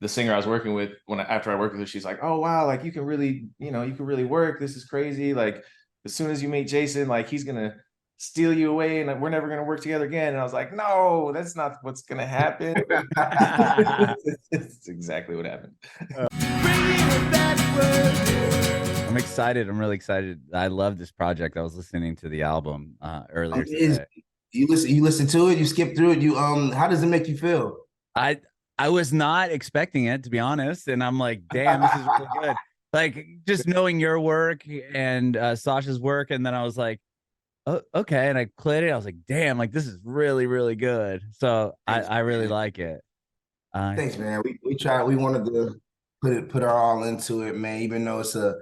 the singer I was working with, after I worked with her, she's like, "Oh wow, like you can really, you can really work. This is crazy. Like as soon as you meet Jason, like he's gonna steal you away, and we're never gonna work together again." And I was like, "No, that's not what's gonna happen." It's exactly what happened. I'm excited. I'm really excited. I love this project. I was listening to the album earlier Is today. you listen to it, you skip through it, how does it make you feel? I I was not expecting it, to be honest, and I'm like, damn, this is really good. Like just knowing your work and Sasha's work, and then I was like, oh, okay, and I played it. I was like, damn, like this is really, really good. So Thanks, I really man. like it. Thanks, man. We wanted to put our all into it, man, even though it's a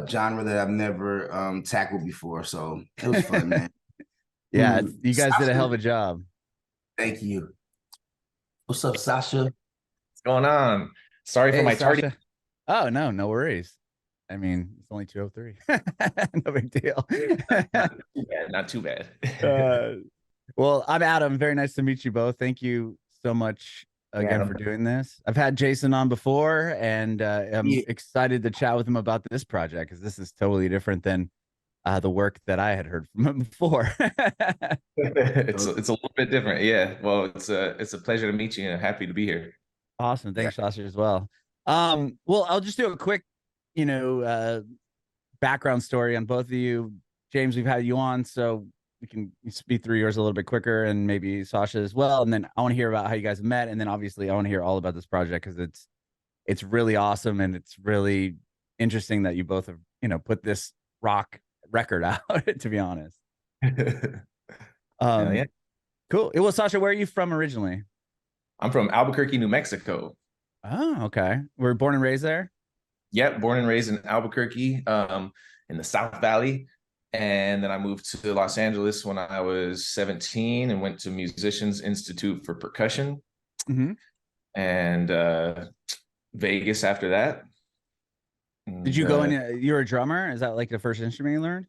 genre that I've never tackled before. So it was fun, man. Yeah, you guys did a hell Sasha, of a job. thank you. What's up, Sasha? What's going on? Sorry for Hey, my tardy. Sasha. Oh no, no worries. I mean, it's only 2:03. No big deal. Yeah, not too bad. uh, well, I'm Adam. Very nice to meet you both. Thank you so much again Yeah, for doing this. I've had Jason on before, and I'm Yeah, excited to chat with him about this project because this is totally different than the work that I had heard from him before. it's a little bit different. Yeah. Well, it's a pleasure to meet you and happy to be here. Awesome. yeah. Thanks, Sasha, as well. Well, I'll just do a quick, you know, background story on both of you. James, we've had you on, so we can speed through yours a little bit quicker, and maybe Sasha as well. And then I want to hear about how you guys met, and then obviously I want to hear all about this project because it's really awesome and it's really interesting that you both have put this rock record out. To be honest, Hell yeah. cool. Well, Sasha, where are you from originally? I'm from Albuquerque, New Mexico. Oh, okay. We're born and raised there. Yep, born and raised in Albuquerque, in the South Valley. And then I moved to Los Angeles when I was 17 and went to Musicians Institute for Percussion, Mm-hmm. and Vegas after that. Did And, you go in? You're a drummer. Is that like the first instrument you learned?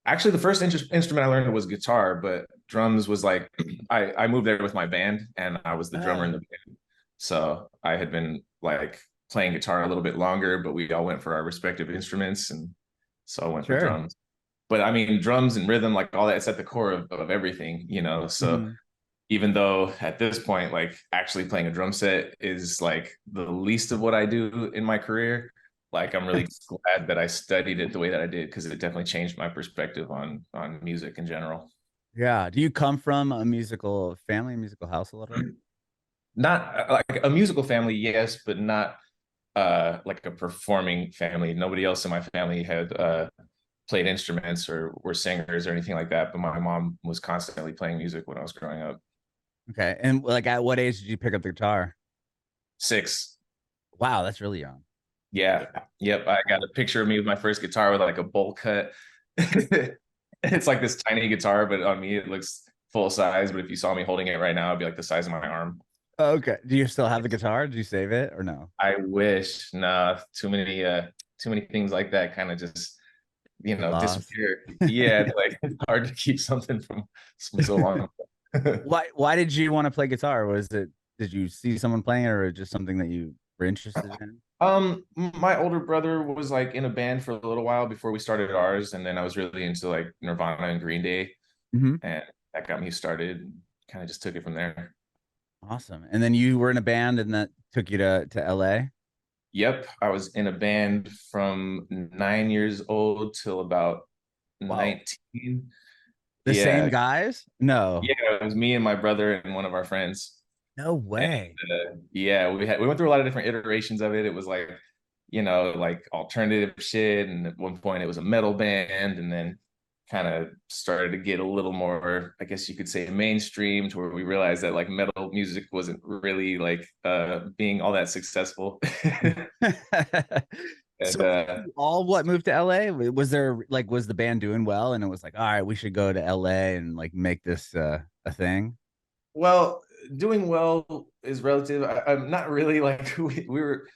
actually, the first instrument I learned was guitar, but drums was like I moved there with my band, and I was the drummer in the band. So I had been like playing guitar a little bit longer, but we all went for our respective instruments, and so I went for Sure. drums. But I mean, drums and rhythm, like all that's at the core of everything, So Mhm. even though at this point, like actually playing a drum set is like the least of what I do in my career, like I'm really glad that I studied it the way that I did because it definitely changed my perspective on music in general. Yeah. Do you come from a musical family, musical household? Not like a musical family, yes, but not like a performing family. Nobody else in my family had played instruments or were singers or anything like that. But my mom was constantly playing music when I was growing up. Okay. And like, at what age did you pick up the guitar? 6. Wow, that's really young. Yeah. Yep. I got a picture of me with my first guitar with like a bowl cut. It's like this tiny guitar, but on me it looks full size. But if you saw me holding it right now, it'd be like the size of my arm. Okay. Do you still have the guitar? Did you save it or no? I wish. Nah, too many things like that kind of just Get lost. disappear. Yeah, it's like it's hard to keep something from so long. Why did you want to play guitar? Was it did you see someone playing it or just something that you were interested in? My older brother was like in a band for a little while before we started ours, and then I was really into like Nirvana and Green Day, Hmm. and that got me started. Kind of just took it from there. Awesome. And then you were in a band and that took you to LA? Yep, I was in a band from 9 years old till about Wow. 19. The same Yeah, guys? No. yeah, it was me and my brother and one of our friends. No And way. yeah, we went through a lot of different iterations of it. It was like, like alternative shit, and at one point it was a metal band, and then kind of started to get a little more, I guess you could say, mainstream, to where we realized that like metal music wasn't really like being all that successful. And So you all what moved to LA? Was there like was the band doing well and it was like, all right, we should go to LA and like make this a thing? well, doing well is relative. I'm not really like we were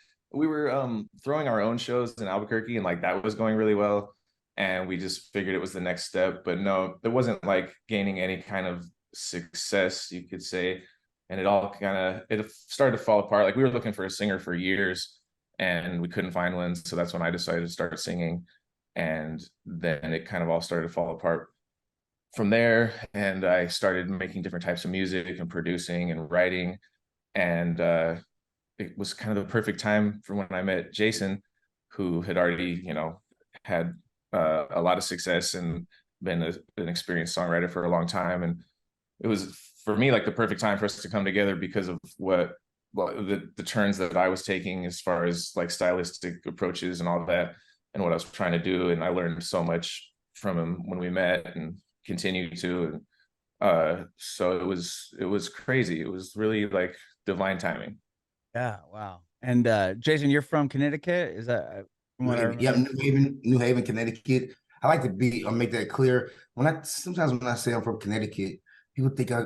throwing our own shows in Albuquerque, and like that was going really well, and we just figured it was the next step. But no, it wasn't like gaining any kind of success, you could say. and it all kind of it started to fall apart. Like we were looking for a singer for years and we couldn't find one, so that's when I decided to start singing, and then it kind of all started to fall apart from there. And I started making different types of music and producing and writing, and it was kind of the perfect time for when I met Jason, who had already, had a lot of success and been an experienced songwriter for a long time. And it was for me like the perfect time for us to come together because of the turns that I was taking as far as like stylistic approaches and all that, and what I was trying to do. And I learned so much from him when we met and continue to. So it was crazy. It was really like divine timing. Yeah, wow. And Jason, you're from Connecticut? Is that from what I remember? Yep, New Haven, Connecticut. I like to make that clear. Sometimes when I say I'm from Connecticut, people think I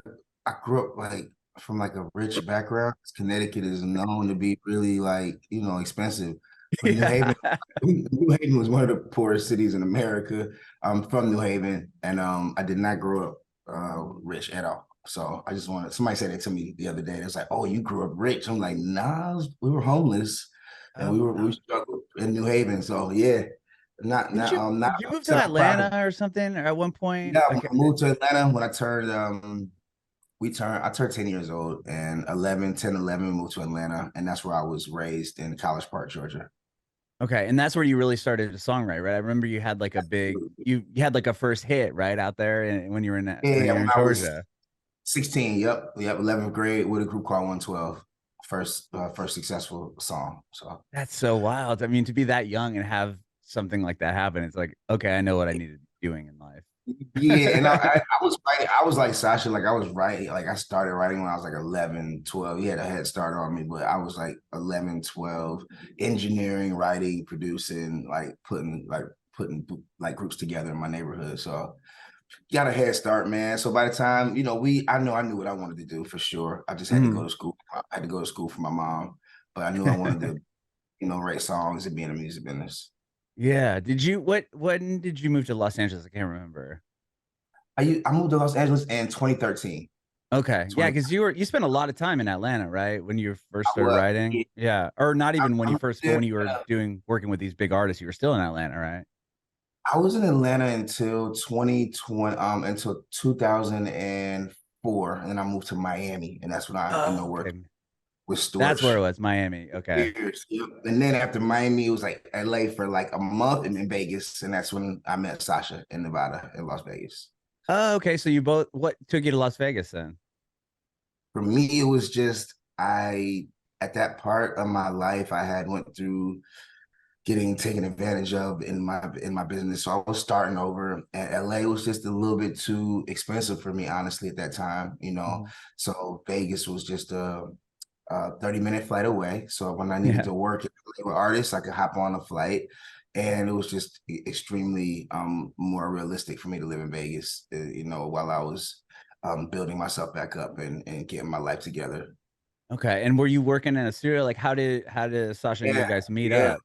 grew up like from like a rich background. Connecticut is known to be really like, expensive. But Yeah. New Haven was one of the poorest cities in America. I'm from New Haven, and I did not grow up rich at all. So I just wanted somebody said that to me the other day. It was like, "Oh, you grew up rich." I'm like, "Nah, we were homeless, and Oh, we wow. struggled in New Haven." So yeah, Did you not did you move to not proud. Atlanta or something at one point? Yeah, when Okay. I moved to Atlanta, when I turned I turned 10 years old, and 11 moved to Atlanta, and that's where I was raised in College Park, Georgia. Okay, and that's where you really started to songwrite, right? I remember you had like a big you had like a first hit, right, out there and when you were in when Yeah, you were when in I was Georgia. 16, yep, 11th grade with a group called 112. First successful song. So That's so wild. I mean, to be that young and have something like that happen, it's like, okay, I know what I need to be doing in life. yeah, and I was writing, I was like Sasha, like I was writing, like I started writing when I was like 11, 12. He had a head start on me, but I was like 11, 12, engineering, writing, producing, like putting like groups together in my neighborhood. So got a head start, man. So by the time, I knew what I wanted to do for sure. I just had to go Mhm. to school. I had to go to school for my mom, but I knew I wanted to, write songs and be in the music business. Yeah. Did you what when did you move to Los Angeles? I can't remember. I moved to Los Angeles in 2013. Okay. Yeah, 20, because you spent a lot of time in Atlanta, right? When you first I started was, writing. Yeah. Or not even when I you moved first, but there. when you were working with these big artists, you were still in Atlanta, right? I was in Atlanta until 2020, until 2004, and then I moved to Miami, and that's when I, Oh, worked okay. with That's where Storch. it was, Miami. Okay. Years. Yep. And then after Miami, it was like LA for like a month, and then Vegas, and that's when I met Sasha in Nevada, in Las Vegas. Oh, okay. So you both what took you to Las Vegas then? For me, it was just at that part of my life, I had went through getting taken advantage of in my business. So I was starting over, and LA was just a little bit too expensive for me, honestly, at that time. Mhm. So Vegas was just a 30-minute flight away. So when I needed Yeah. to work with artists, I could hop on a flight. And it was just extremely more realistic for me to live in Vegas, while I was building myself back up and getting my life together. Okay. And were you working in a studio? Like how did Sasha and you Yeah, guys meet yeah.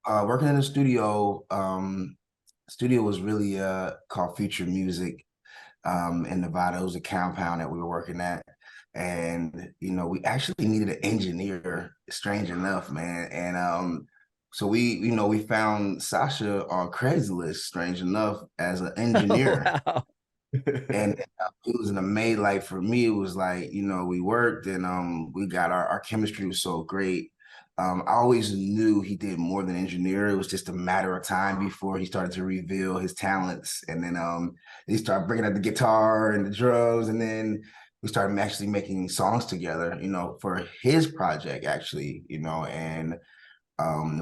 up? Working in the studio, studio was really called Future Music in Nevada. It was a compound that we were working at. And, we actually needed an engineer, strange enough, man. And so we found Sasha on Craigslist, strange enough, as an Oh, engineer. wow. And it was an amazing, like for me, it was like, we worked and we got our chemistry was so great. I always knew he did more than engineer. It was just a matter of time before he started to reveal his talents. And then he started bringing out the guitar and the drums. And then we started actually making songs together, for his project, actually, and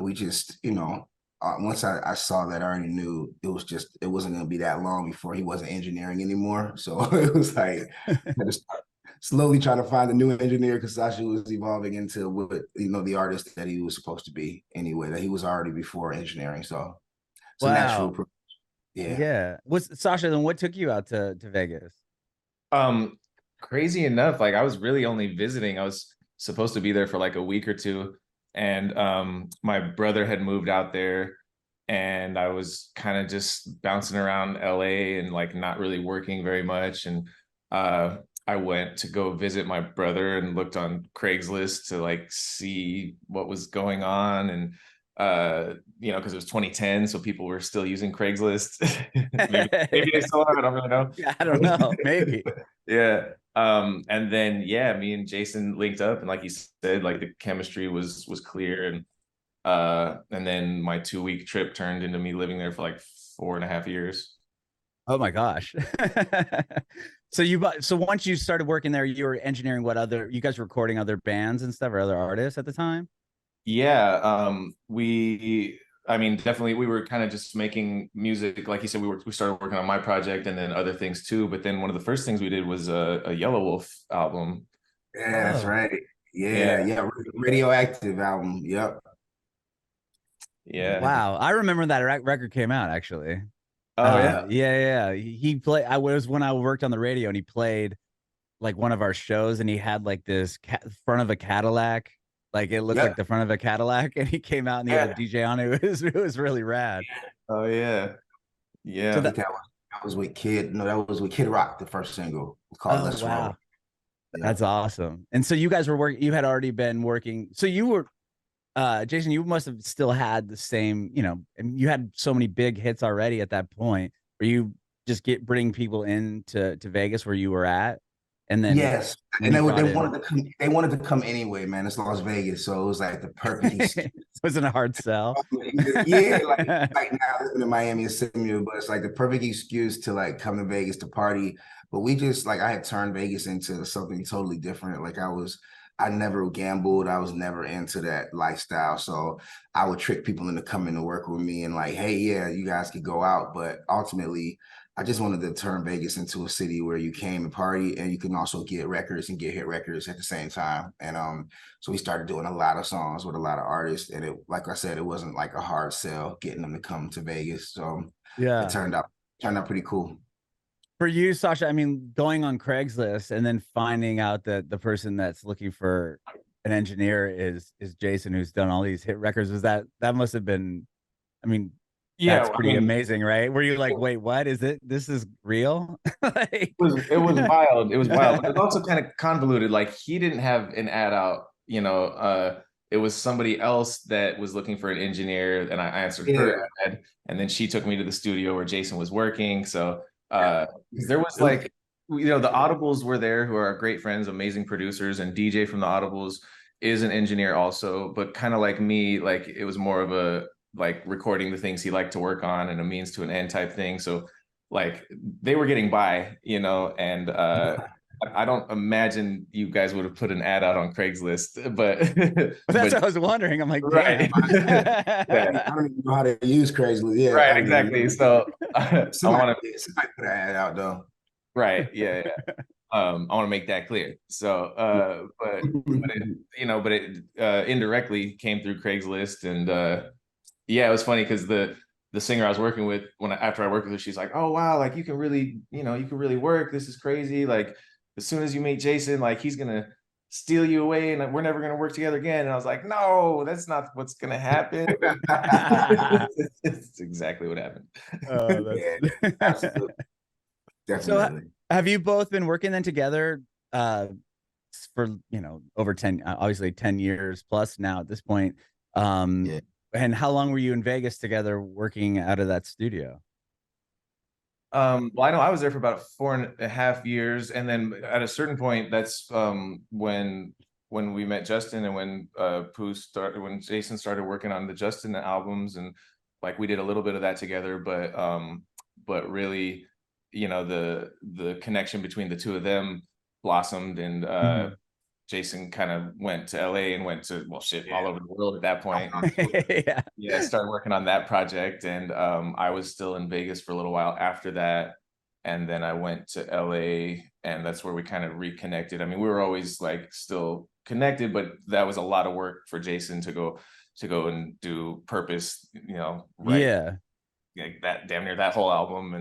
we just, once I saw that, I already knew it wasn't going to be that long before he wasn't engineering anymore. So it was like, I just slowly trying to find a new engineer because Sasha was evolving into what, the artist that he was supposed to be anyway, that he was already before engineering. So it's a Wow. natural, yeah. Yeah. What's Sasha, then what took you out to Vegas? Um, Crazy enough, like I was really only visiting. I was supposed to be there for like a week or two, and my brother had moved out there, and I was kind of just bouncing around LA and like not really working very much. And I went to go visit my brother and looked on Craigslist to like see what was going on. And you know, because it was 2010, so people were still using Craigslist. Maybe they still are, I don't really know. Yeah, I don't know. Maybe. Yeah. And then yeah, me and Jason linked up, and like you said, like the chemistry was clear. And then my 2 week trip turned into me living there for like 4.5 years. Oh my gosh. So once you started working there, you were engineering what other, you guys were recording other bands and stuff or other artists at the time? Yeah, I mean, definitely we were kind of just making music. Like you said, we started working on my project and then other things too. But then one of the first things we did was a Yellow Wolf album. Yeah, that's Oh, right. Yeah, Yeah, yeah. Radioactive album. Yep. yeah. wow. I remember that record came out actually. Oh yeah, Yeah. He played, I was when I worked on the radio and he played like one of our shows and he had like this front of a Cadillac. Like it looked like Yep. the front of a Cadillac and he came out and he had a Yeah. DJ on it. It was really rad. oh yeah, So I yeah. think that was with Kid. No, that was with Kid Rock. The first single was called oh "Let's Roll." wow. Yep. That's awesome. And so you guys were working, you had already been working. So you were Jason, you must have still had the same, you know, and you had so many big hits already at that point. Where you just bring people in to Vegas where you were at, and then Yes, when and you they brought in, wanted to come. They wanted to come anyway, man. It's Las Vegas, so it was like the perfect excuse. it wasn't a hard sell. Yeah, like now living in Miami is similar, but it's like the perfect excuse to like come to Vegas to party. But we just like I had turned Vegas into something totally different. Like I never gambled. I was never into that lifestyle. So I would trick people into coming to work with me and like, hey, yeah, you guys could go out. But ultimately, I just wanted to turn Vegas into a city where you came to party and you can also get records and get hit records at the same time. And so we started doing a lot of songs with a lot of artists. And it, like I said, it wasn't like a hard sell getting them to come to Vegas. So it Yeah. turned out pretty cool. For you, Sasha, I mean, going on Craigslist and then finding out that the person that's looking for an engineer is Jason, who's done all these hit records, was that must have been, I mean, that's Yeah, I pretty mean, amazing, right? Were you like, wait, what is it? This is real? Like, it was wild. It was wild, but it was also kind of convoluted. Like he didn't have an ad out, you know. It was somebody else that was looking for an engineer, and I answered her Yeah. ad, and then she took me to the studio where Jason was working. So there was It was- like, you know, the Audibles were there, who are our great friends, amazing producers, and DJ from the Audibles is an engineer also, but kind of like me, like it was more of a like recording the things he liked to work on and a means to an end type thing. So like they were getting by, you know, and I don't imagine you guys would have put an ad out on Craigslist, but but that's but what I was wondering. I'm like, right, damn. yeah, I don't even know how to use Craigslist. Yeah, I right, don't even exactly. know. So I Somebody want to, did. Somebody put an ad out though. right, yeah, yeah. I want to make that clear. So, but it, you know, but it indirectly came through Craigslist, and yeah, it was funny because the singer I was working with after I worked with her, she's like, "Oh wow, like you can really, you know, you can really work. This is crazy. Like as soon as you meet Jason, like he's gonna steal you away, and we're never gonna work together again." And I was like, "No, that's not what's gonna happen." It's exactly what happened. Oh, Yeah, that's absolutely, so definitely. have you both been working then together uh for, you know, over 10, obviously 10 years plus now at this point? Um Yeah. and how long were you in Vegas together working out of that studio? Well, I know I was there for about 4.5 years, and then at a certain point, that's when we met Justin, and when when Jason started working on the Justin albums, and like we did a little bit of that together, but really, you know, the connection between the two of them blossomed, and Mhm. Jason kind of went to LA and went to, well, shit, all over the world at that point. Yeah. Yeah, I started working on that project, and I was still in Vegas for a little while after that, and then I went to LA, and that's where we kind of reconnected. I mean, we were always like still connected, but that was a lot of work for Jason to go and do Purpose, you know, right, Yeah. like that damn near that whole album,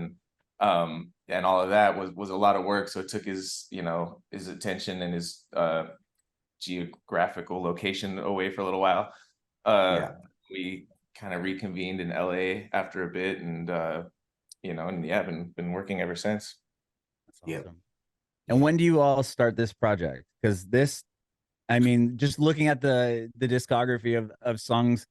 and all of that was a lot of work. So it took his, you know, his attention and his geographical location away for a little while. Uh, Yeah. we kind of reconvened in LA after a bit, and you know, and yeah, been working ever since. That's Yeah. awesome. And when do you all start this project? Because this, I mean, just looking at the discography of songs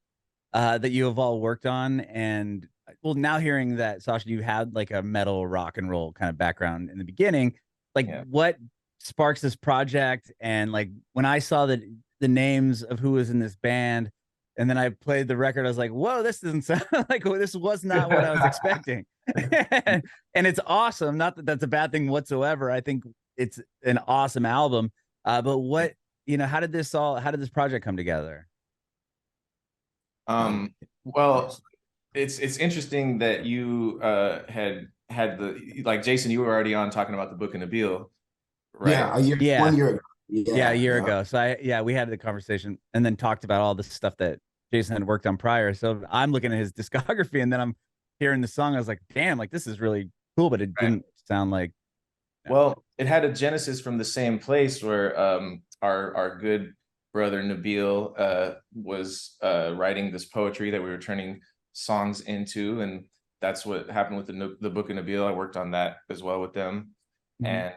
that you have all worked on, and well, now hearing that, Sasha, you had like a metal rock and roll kind of background in the beginning, like Yeah. what sparks this project? And like when I saw the names of who was in this band, and then I played the record, I was like, whoa, this doesn't sound like, this was not what I was expecting. And it's awesome. Not that that's a bad thing whatsoever. I think it's an awesome album. But what, how did this project come together? Well, it's interesting that you had the, like, Jason, you were already on talking about the Book and the Bill, right? Yeah, a year, Yeah. 1 year ago. Yeah, a year ago. So we had the conversation and then talked about all the stuff that Jason had worked on prior. So I'm looking at his discography and then I'm hearing the song. I was like, damn, like this is really cool, but it didn't sound like. Well, it had a genesis from the same place where our good brother Nabil was writing this poetry that we were turning songs into, and that's what happened with the Book of Nabil. I worked on that as well with them, and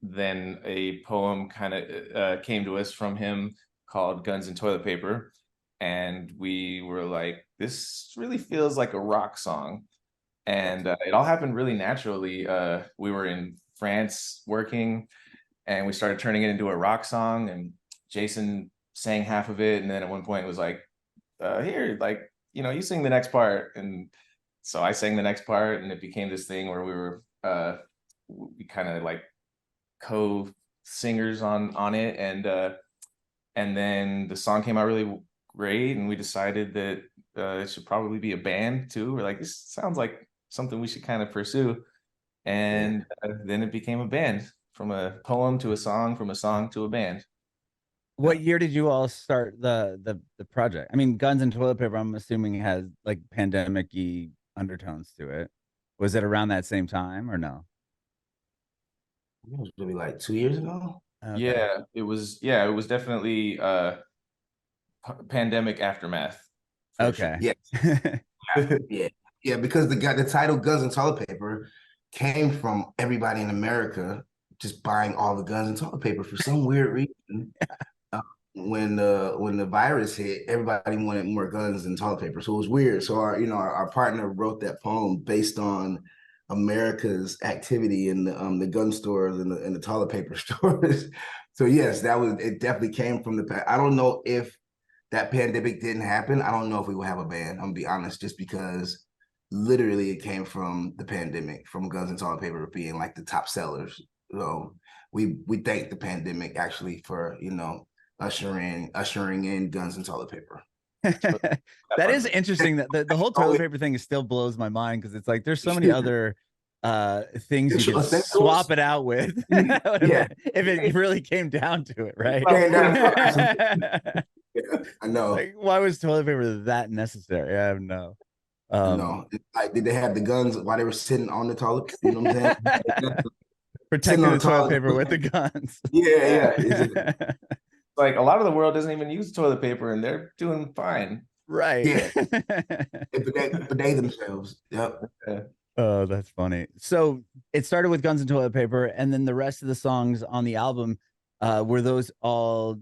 then a poem kind of came to us from him called Guns and Toilet Paper, and we were like, this really feels like a rock song. And it all happened really naturally. We were in France working, and we started turning it into a rock song, and Jason sang half of it, and then at one point it was like, here, like, you sing the next part. And so I sang the next part, and it became this thing where we kind of like co-singers on it, and then the song came out really great, and we decided that it should probably be a band too. We're like, this sounds like something we should kind of pursue, and then it became a band, from a poem to a song, from a song to a band. What year did you all start the project? I mean, Guns and Toilet Paper, I'm assuming has like pandemic-y undertones to it. Was it around that same time or no? It was maybe like 2 years ago. Okay. Yeah, it was definitely pandemic aftermath. Okay. Sure. Yeah, because the title Guns and Toilet Paper came from everybody in America just buying all the guns and toilet paper for some weird reason. When the virus hit, everybody wanted more guns and toilet paper, so it was weird. So our partner wrote that poem based on America's activity in the gun stores and the toilet paper stores. So yes, it definitely came from I don't know if that pandemic didn't happen, I don't know if we would have a band. I'm gonna be honest, just because literally it came from the pandemic, from guns and toilet paper being like the top sellers. So we thank the pandemic actually for ushering in guns and toilet paper. That is interesting. That the whole toilet paper thing still blows my mind, because it's like there's so many other things you can swap it out with. Yeah. If it really came down to it, right? Yeah, I know. Like, why was toilet paper that necessary? I have no. Like, did they have the guns while they were sitting on the toilet? You know what I'm saying? Protecting the toilet paper with the guns. Yeah. Like, a lot of the world doesn't even use toilet paper, and they're doing fine. Right. Yeah. They themselves. Yep. Oh, that's funny. So it started with Guns and Toilet Paper, and then the rest of the songs on the album, were those all,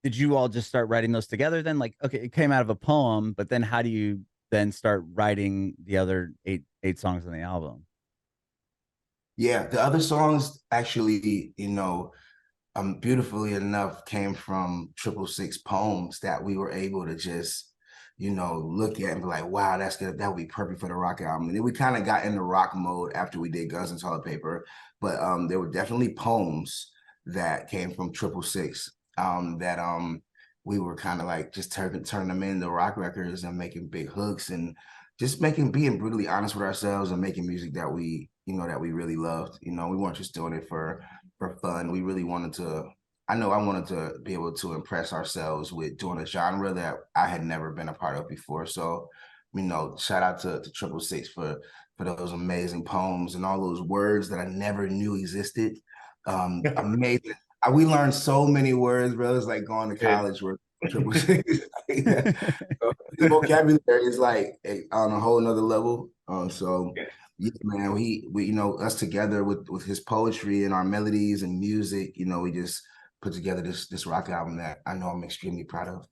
did you all just start writing those together then? Like, okay, it came out of a poem, but then how do you then start writing the other eight songs on the album? Yeah, the other songs actually, beautifully enough, came from Triple Sixx poems that we were able to just, look at and be like, wow, that's good. That would be perfect for the rock album. And then we kind of got into rock mode after we did Guns and Toilet Paper. But there were definitely poems that came from Triple Sixx that we were kind of like just turning them into rock records and making big hooks and just being brutally honest with ourselves and making music that we really loved. We weren't just doing it for fun. We really wanted to, I wanted to be able to impress ourselves with doing a genre that I had never been a part of before. So, shout out to Triple Sixx for those amazing poems and all those words that I never knew existed. Amazing. We learned so many words, bro. It's like going to college where Triple Sixx. The vocabulary is like on a whole nother level. So Yeah, man, we you know, us together with his poetry and our melodies and music, you know, we just put together this rock album that I know I'm extremely proud of.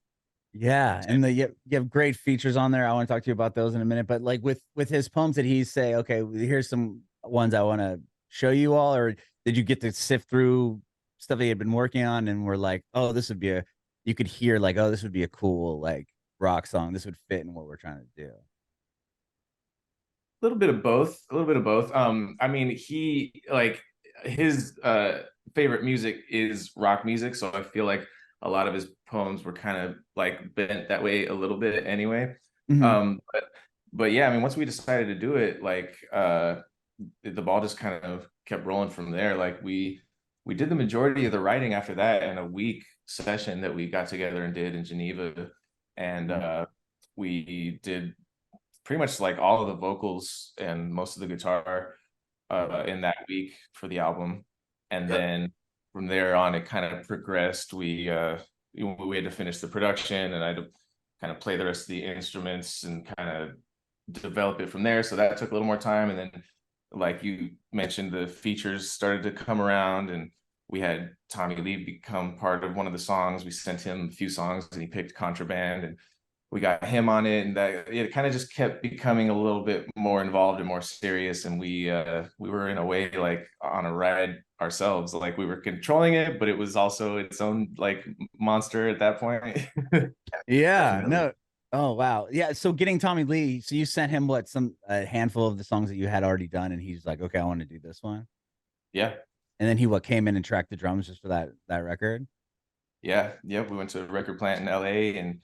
Yeah, and you have great features on there. I want to talk to you about those in a minute. But like with his poems, did he say, okay, here's some ones I want to show you all, or did you get to sift through stuff that he had been working on and were like, oh, this would be a you could hear like, oh, this would be a cool like rock song. This would fit in what we're trying to do. A little bit of both, a little bit of both. I mean, he like his favorite music is rock music, so I feel like a lot of his poems were kind of like bent that way a little bit anyway. Mm-hmm. But yeah, I mean, once we decided to do it, like the ball just kind of kept rolling from there. Like we did the majority of the writing after that in a week session that we got together and did in Geneva, and we did pretty much like all of the vocals and most of the guitar in that week for the album. And Yep. then from there on, it kind of progressed. We had to finish the production, and I had to kind of play the rest of the instruments and kind of develop it from there. So that took a little more time. And then, like you mentioned, the features started to come around, and we had Tommy Lee become part of one of the songs. We sent him a few songs, and he picked Contraband, and we got him on it, and that it kind of just kept becoming a little bit more involved and more serious. And we were in a way like on a ride ourselves, like we were controlling it, but it was also its own like monster at that point. Yeah, Definitely. no. Oh wow. Yeah. So getting Tommy Lee, so you sent him what, some a handful of the songs that you had already done, and he's like, okay, I want to do this one. Yeah, And then he what came in and tracked the drums just for that record. yeah. We went to a record plant in LA, and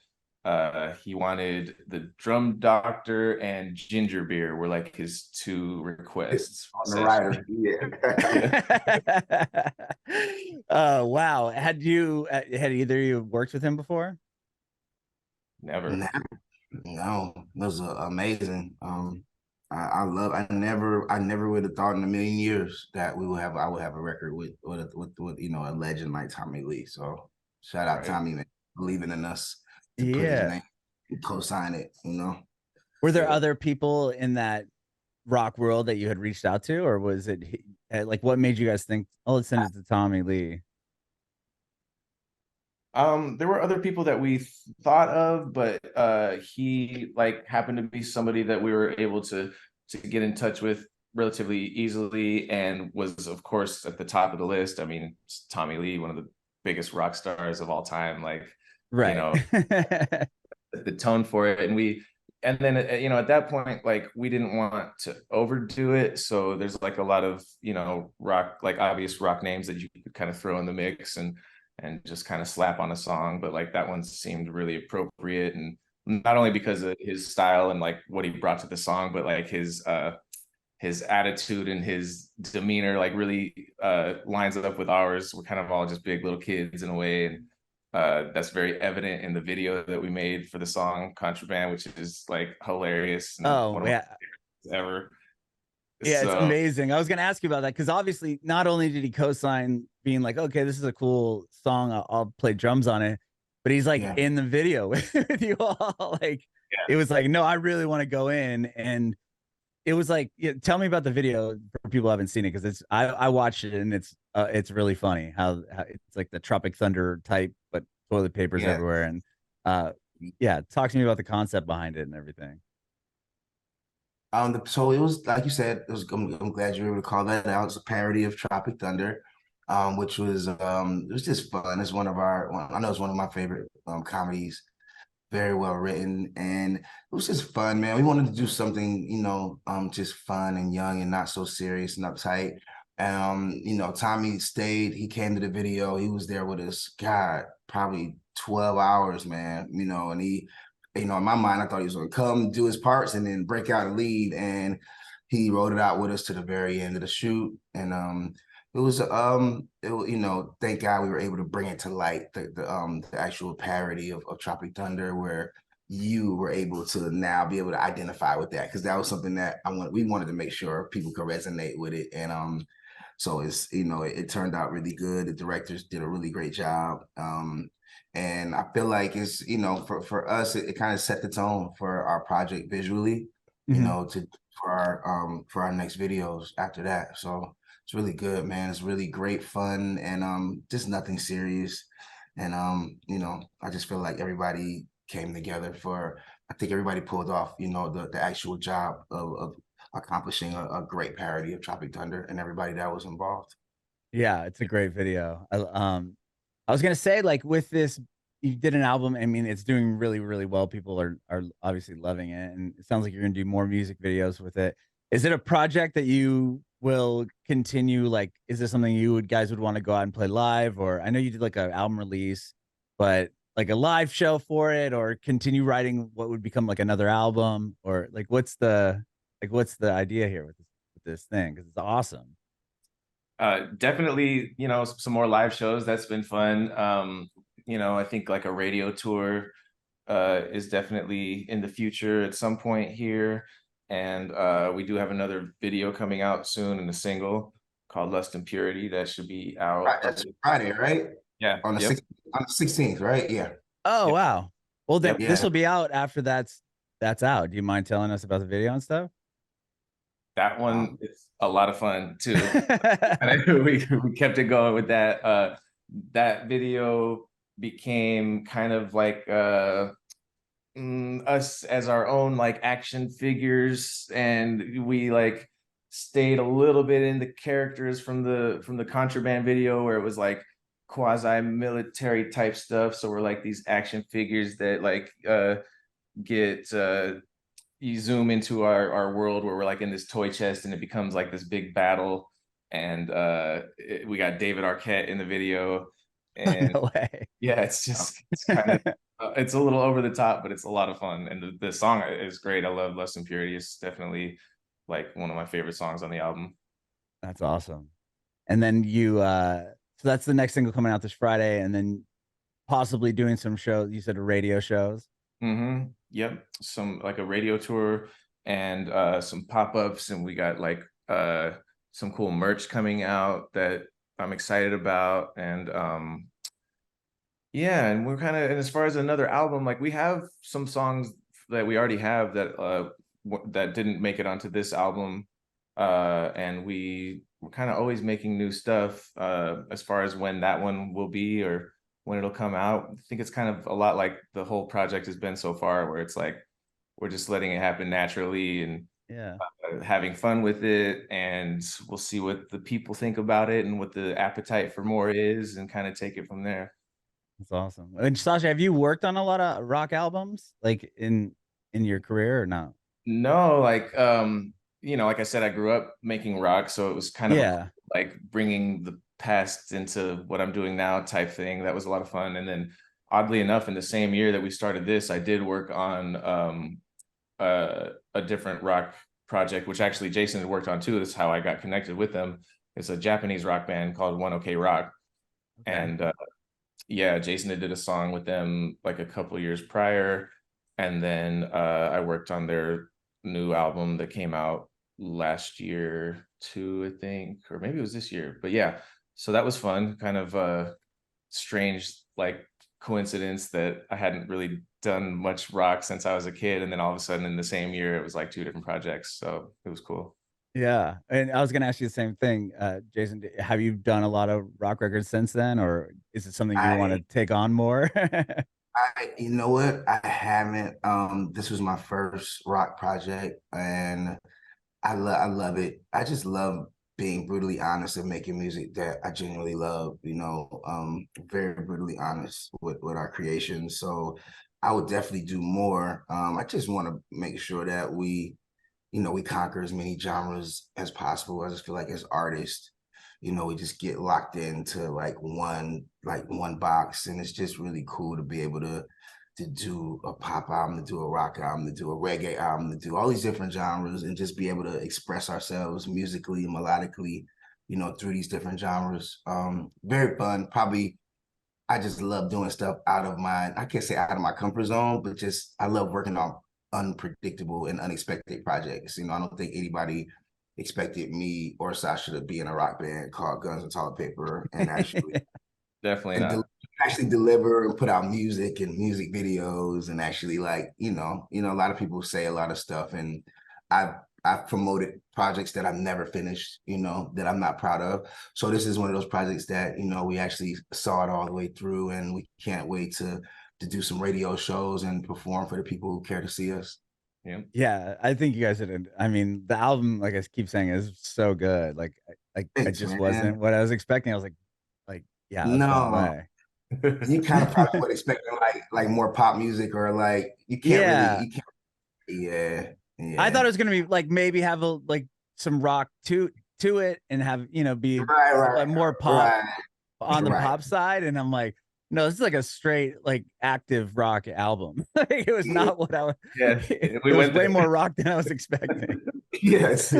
he wanted the Drum Doctor and Ginger Beer were like his two requests for On the the session. rider, yeah. Yeah, Wow. Had either of you worked with him before? never. Nah, no, those are amazing. I love. I never would have thought in a million years that I would have a record with you know, a legend like Tommy Lee. So shout out Right. Tommy, man, believing in us to put his Yeah. name, co-sign it. You know. Were there Yeah. other people in that rock world that you had reached out to, or was it like what made you guys think, oh, let's send it to Tommy Lee? There were other people that we thought of, but he like happened to be somebody that we were able to get in touch with relatively easily, and was of course at the top of the list. I mean, it's Tommy Lee, one of the biggest rock stars of all time. Like, you Right. know, the tone for it, and then at that point, like we didn't want to overdo it, so there's like a lot of rock, like obvious rock names that you could kind of throw in the mix and just kind of slap on a song, but like that one seemed really appropriate, and not only because of his style and like what he brought to the song, but like his attitude and his demeanor like really lines up with ours. We're kind of all just big little kids in a way, and that's very evident in the video that we made for the song Contraband, which is like hilarious and one Oh of my yeah. favorites ever. Yeah, it's So amazing. I was gonna ask you about that because obviously not only did he co-sign being like, okay, this is a cool song, I'll play drums on it, but he's like Yeah. in the video with you all. Like it was like, no, I really want to go in. And it was like, yeah, tell me about the video for people who haven't seen it, because I watched it and it's really funny how it's like the Tropic Thunder type, but toilet papers Yeah. everywhere. And yeah, talk to me about the concept behind it and everything. So it was like you said. It was. I'm glad you were able to call that out. It's a parody of Tropic Thunder, which was it was just fun. It's I know it's one of my favorite comedies. Very well written, and it was just fun, man. We wanted to do something, just fun and young and not so serious and uptight. Tommy stayed. He came to the video. He was there with us. God, probably 12 hours, man. And he in my mind, I thought he was going to come do his parts and then break out and leave. And he wrote it out with us to the very end of the shoot. And thank God we were able to bring it to light, the actual parody of Tropic Thunder, where you were able to now be able to identify with that, because that was something that we wanted to make sure people could resonate with it. And so it turned out really good. The directors did a really great job. And I feel like it's, for us, it kind of set the tone for our project visually. you Mhm. know, to for our next videos after that. So it's really good, man. It's really great fun and just nothing serious. And you know, I just feel like everybody came together for I think everybody pulled off, you know, the actual job of accomplishing a great parody of Tropic Thunder and everybody that was involved. Yeah, it's a great video. I was gonna say, like, with this, you did an album. I mean, it's doing really, really well. People are obviously loving it, and it sounds like you're gonna do more music videos with it. Is it a project that you will continue? Like, is this something you would guys would want to go out and play live? Or I know you did like an album release, but like a live show for it, or continue writing what would become like another album, or what's the idea here with this thing? Because it's awesome. Definitely, you know, some more live shows. That's been fun. You know, I think like a radio tour is definitely in the future at some point here. And we do have another video coming out soon in a single called Lust and Purity that should be out. Right, that's Friday, right? Yeah. On the Yep. 16th, right? Yeah. Oh Yep. wow. Well, then Yep. this Yeah. will be out after that's out. Do you mind telling us about the video and stuff? That one Um, is a lot of fun too. We kept it going with that. That video became kind of like us as our own like action figures, and we like stayed a little bit in the characters from the Contraband video where it was like quasi military type stuff. So we're like these action figures that like get you zoom into our world where we're like in this toy chest and it becomes like this big battle. And we got David Arquette in the video, and No way. yeah, it's kind of it's a little over the top, but it's a lot of fun. And the song is great. I love Lust and Purity. It's definitely like one of my favorite songs on the album. That's awesome. And then so that's the next single coming out this Friday, and then possibly doing some shows. You said radio shows. Yep. Some like a radio tour and some pop-ups, and we got like some cool merch coming out that I'm excited about. And yeah, and we're kind of, and as far as another album, like we have some songs that we already have that that didn't make it onto this album. And we're kind of always making new stuff as far as when that one will be or when it'll come out. I think it's kind of a lot like the whole project has been so far, where it's like we're just letting it happen naturally and Yeah, having fun with it, and we'll see what the people think about it and what the appetite for more is, and kind of take it from there. that's awesome. And Sasha, have you worked on a lot of rock albums like in your career or not? No, like you know, like I said, I grew up making rock, so it was kind of a Yeah. like bringing the past into what I'm doing now type thing. That was a lot of fun. And then oddly enough, in the same year that we started this, I did work on a different rock project, which actually Jason had worked on too. That's how I got connected with them. It's a Japanese rock band called One OK Rock. Okay. And yeah, Jason had did a song with them like a couple years prior. And then I worked on their new album that came out last year too, I think, or maybe it was this year. But yeah, so that was fun. Kind of strange like coincidence that I hadn't really done much rock since I was a kid, and then all of a sudden in the same year it was like two different projects. So it was cool. Yeah. And I was gonna ask you the same thing, Jason. Have you done a lot of rock records since then, or is it something you want to I take on more? you know what? I haven't. This was my first rock project, and I love it. I just love being brutally honest and making music that I genuinely love. You know, very brutally honest with our creations. So I would definitely do more. I just want to make sure that we, you know, we conquer as many genres as possible. I just feel like as artists, you know, we just get locked into like one box, and it's just really cool to be able to do a pop album, to do a rock album, to do a reggae album, to do all these different genres, and just be able to express ourselves musically, melodically, you know, through these different genres. Very fun. Probably I just love doing stuff out of my, I can't say out of my comfort zone, but just I love working on unpredictable and unexpected projects. You know, I don't think anybody expected me or Sasha to be in a rock band called Guns and Toilet Paper and Definitely and not. actually deliver and put out music and music videos and actually like, you know, a lot of people say a lot of stuff and I've promoted projects that I've never finished, you know, that I'm not proud of. So this is one of those projects that, you know, we actually saw it all the way through, and we can't wait to do some radio shows and perform for the people who care to see us. Yeah. Yeah, I think you guys did. I mean, the album, like I keep saying, is so good. Like, I Thanks, just man. wasn't what I was expecting. I was like, yeah, that's blown No, away. you kind of probably would expect like more pop music, or like you can't Yeah, yeah, I thought yeah. it was gonna be like maybe have a like some rock to it and have, you know, be Right, more pop right, on the right. pop side. And I'm like, no, this is like a straight like active rock album. Like, it was Yeah, not what I was. Yeah, It we was went way there. more rock than I was expecting. yes.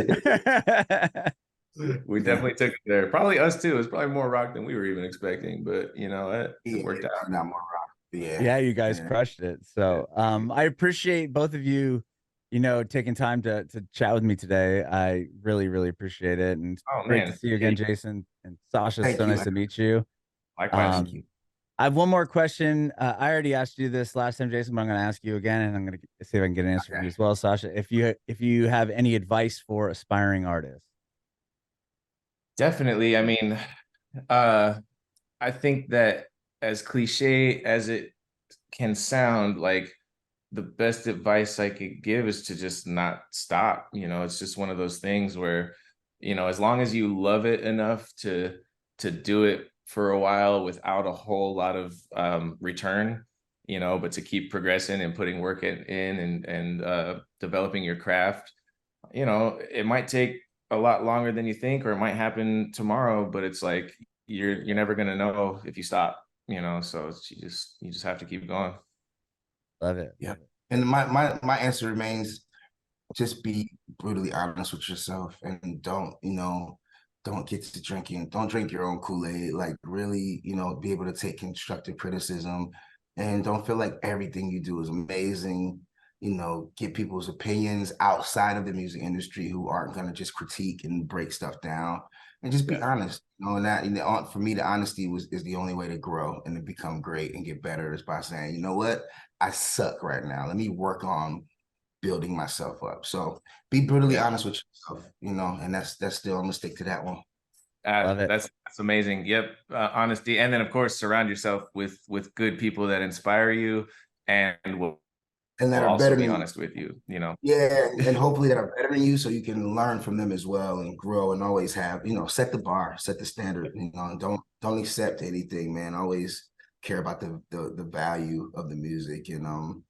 We definitely took it there. Probably us too. It's probably more rock than we were even expecting, but you know, it Yeah, worked out. not more rock. Yeah, Yeah, you guys yeah. crushed it. Yeah. So I appreciate both of you, you know, taking time to chat with me today. I really, really appreciate it. And it's Oh great to man. see you Yeah, again, Jason and Sasha. It's Thank so you, nice man. to meet you. likewise. Thank Um, you. I have one more question. I already asked you this last time, Jason, but I'm going to ask you again, and I'm going to see if I can get an answer from Okay. you as well, Sasha. If you have any advice for aspiring artists. Definitely. I mean, uh, I think that as cliche as it can sound, like the best advice I could give is to just not stop. You know, it's just one of those things where, you know, as long as you love it enough to do it for a while without a whole lot of return, you know, but to keep progressing and putting work in and developing your craft, you know, it might take a lot longer than you think, or it might happen tomorrow, but it's like you're never gonna know if you stop, you know. So you just have to keep going. Love it. Yeah. Love it. And my answer remains, just be brutally honest with yourself, and don't, you know, don't get to drinking, don't drink your own Kool-Aid. Like, really, you know, be able to take constructive criticism, and don't feel like everything you do is amazing. You know, get people's opinions outside of the music industry who aren't going to just critique and break stuff down, and just be Yeah. honest. You know, and that, you know, for me, the honesty is the only way to grow and to become great and get better, is by saying, you know what, I suck right now. Let me work on building myself up. So be brutally Yeah. honest with yourself, you know, and that's still, I'm gonna stick to that one. Love it. That's amazing. Yep, honesty, and then of course surround yourself with good people that inspire you and And that will are also better be than you. honest with you. You know. Yeah, and hopefully that are better than you, so you can learn from them as well and grow, and always have, you know, set the bar, set the standard, you know, and don't accept anything, man. Always care about the value of the music, and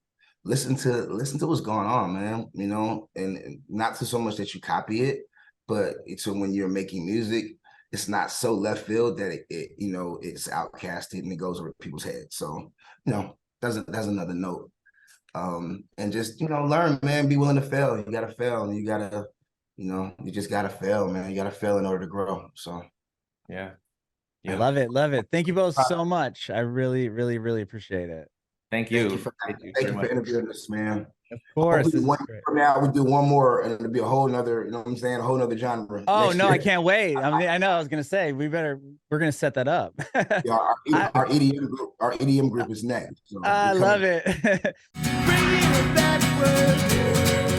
listen to what's going on, man, you know, and not to so much that you copy it, but it's so when you're making music, it's not so left field that it you know, it's outcasted and it goes over people's heads. So, you know, that's another note. And just, you know, learn, man, be willing to fail. You gotta fail, and you gotta, you know, you just gotta fail, man. You gotta fail in order to grow. So Yeah. I Yeah. love it. Love it. Thank you both so much. I really, really, really appreciate it. Thank thank you you. for Thank you thank very you for much. interviewing us, man. Of course. Hopefully This one is year great. from now we do one more, and it'll be a whole nother, you know what I'm saying, a whole nother genre Oh next no, I year. can't wait. I mean, I know I was gonna say we're gonna set that up. Yeah, I our EDM group is next. So I we're coming. love it. Bringing it back.